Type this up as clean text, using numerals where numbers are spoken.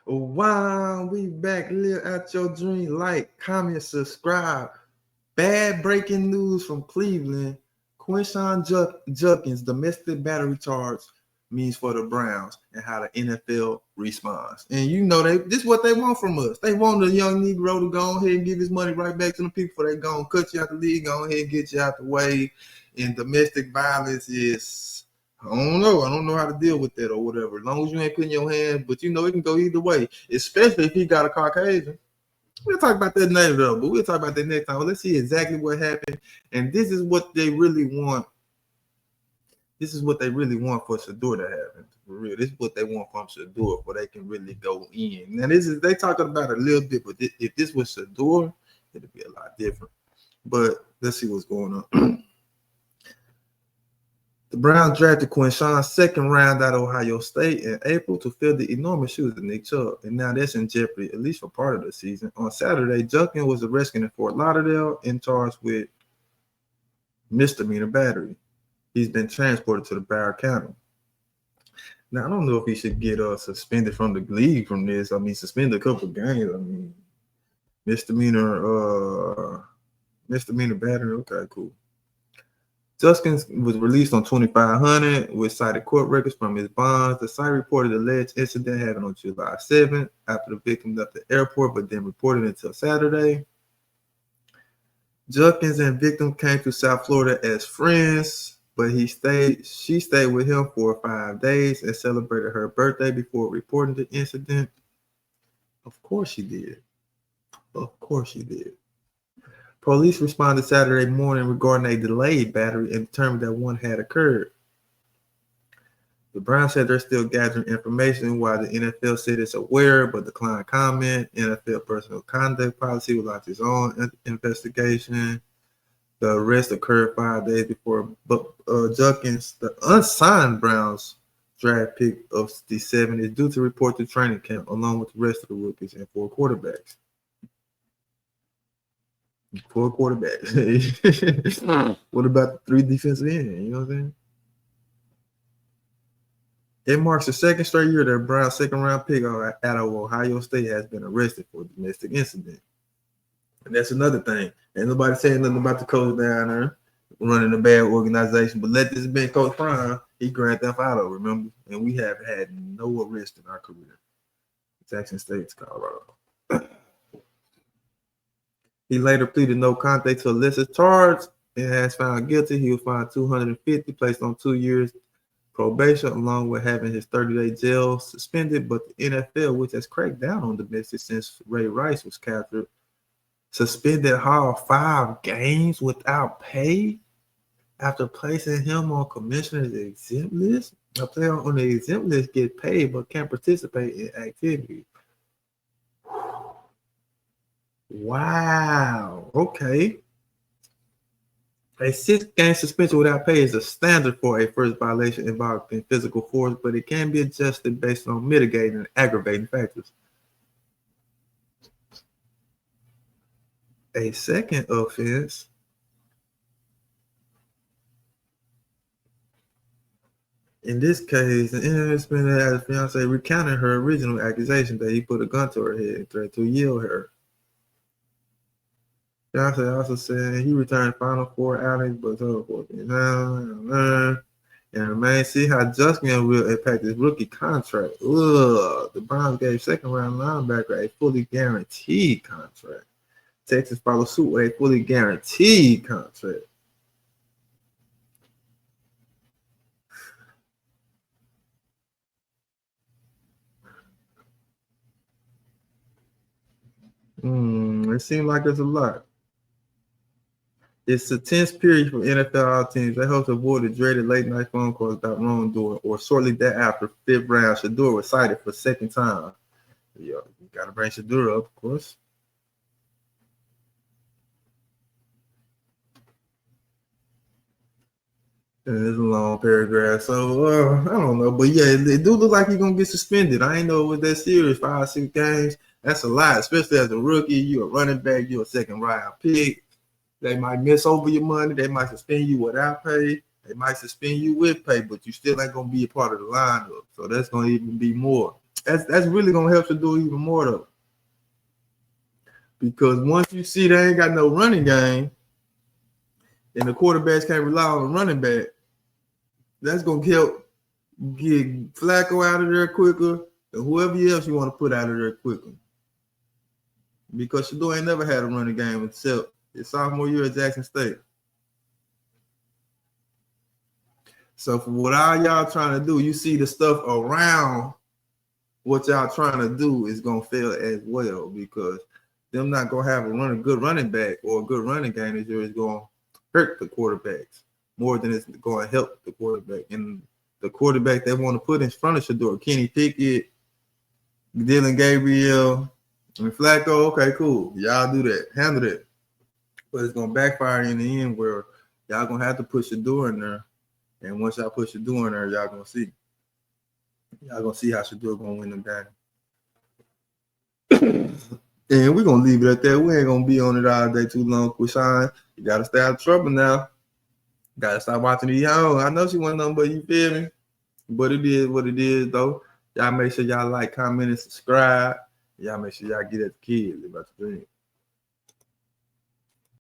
Wow, we back. Live out your dream. Like, comment, subscribe. Bad breaking news from Cleveland. Quinshon Judkins domestic battery charge means for the Browns and how the NFL responds. And you know this is what they want from us. They want the young Negro to go ahead and give his money right back to the people before they go and cut you out the league, go ahead and get you out the way. And domestic violence is, I don't know how to deal with that or whatever. As long as you ain't putting your hands, but you know it can go either way, especially if he got a Caucasian. We'll talk about that later, though, but we'll talk about that next time. Well, let's see exactly what happened. And this is what they really want. This is what they really want for SHEDEUR to happen. For real. This is what they want from SHEDEUR, where they can really go in. Now, this is, they talking about it a little bit, but if this was SHEDEUR, it'd be a lot different. But let's see what's going on. The Browns drafted Quinshon's second round out of Ohio State in April to fill the enormous shoes of Nick Chubb, and now that's in jeopardy, at least for part of the season. On Saturday, Judkins was arrested in Fort Lauderdale and charged with misdemeanor battery. He's been transported to the Broward County. Now, I don't know if he should get suspended from the league from this. I mean, suspended a couple of games. I mean, misdemeanor battery. Okay, cool. Judkins was released on $2,500 with cited court records from his bonds. The site reported the alleged incident happened on July 7th after the victim left the airport, but then reported until Saturday. Judkins and victim came to South Florida as friends, but she stayed with him for 5 days and celebrated her birthday before reporting the incident. Of course she did. Of course she did. Police responded Saturday morning regarding a delayed battery and determined that one had occurred. The Browns said they're still gathering information, while the NFL said it's aware but declined comment. NFL personal conduct policy will launch its own investigation. The arrest occurred 5 days before Judkins, the unsigned Browns draft pick of the 7, is due to report to training camp along with the rest of the rookies and 4 quarterbacks. 4 quarterbacks. What about the 3 defensive ends? You know what I'm saying? It marks the second straight year that Brown's second-round pick out of Ohio State has been arrested for a domestic incident. And that's another thing. Ain't nobody saying nothing about the coach down there running a bad organization, but let this be Coach Prime. He Grand Theft Auto, remember? And we have had no arrest in our career. Jackson State, Colorado. He later pleaded no contest to a lesser charge and has found guilty. He was fined $250, placed on 2 years probation, along with having his 30-day jail suspended. But the NFL, which has cracked down on domestic since Ray Rice was captured, suspended Hall 5 games without pay after placing him on commissioner's exempt list. A player on the exempt list get paid but can't participate in activities. Wow. Okay. A 6-game suspension without pay is a standard for a first violation involving physical force, but it can be adjusted based on mitigating and aggravating factors. A second offense in this case, the innocent had a fiance recounted her original accusation that he put a gun to her head and threatened to yield her. Johnson also said he returned final 4 outings, but so forth. And man, see how Judkins will impact his rookie contract. The Browns gave second-round linebacker a fully guaranteed contract. Texas followed suit with a fully guaranteed contract. It seems like there's a lot. It's a tense period for NFL teams. They hope to avoid the dreaded late-night phone calls about wrongdoing, or shortly thereafter, 5th round, SHEDEUR was cited for second time. Yeah, you got to bring SHEDEUR up, of course. And it's a long paragraph, so I don't know. But yeah, it do look like he's going to get suspended. I ain't know it was that serious. 5, 6 games, that's a lot, especially as a rookie. You're a running back, you're a second-round pick. They might miss over your money. They might suspend you without pay. They might suspend you with pay, but you still ain't going to be a part of the lineup. So that's going to even be more. That's really gonna help SHEDEUR even more though. Because once you see they ain't got no running game and the quarterbacks can't rely on the running back, that's gonna help get Flacco out of there quicker and whoever else you want to put out of there quicker. Because SHEDEUR ain't never had a running game except his sophomore year at Jackson State. So for what all y'all trying to do, you see the stuff around what y'all trying to do is gonna fail as well, because them not gonna have a good running back or a good running game is gonna hurt the quarterbacks more than it's gonna help the quarterback. And the quarterback they want to put in front of SHEDEUR, Kenny Pickett, Dylan Gabriel, and Flacco, okay, cool. Y'all do that, handle that. But it's gonna backfire in the end where y'all gonna have to put SHEDEUR in there. And once y'all put SHEDEUR in there, y'all gonna see. Y'all gonna see how SHEDEUR gonna win them games. And we're gonna leave it at that. We ain't gonna be on it all day too long. Quinshon, you gotta stay out of trouble now. Gotta stop watching the young. I know she wasn't nothing but, you feel me? But it is what it is though. Y'all make sure y'all like, comment, and subscribe. Y'all make sure y'all get at the kids about the dream.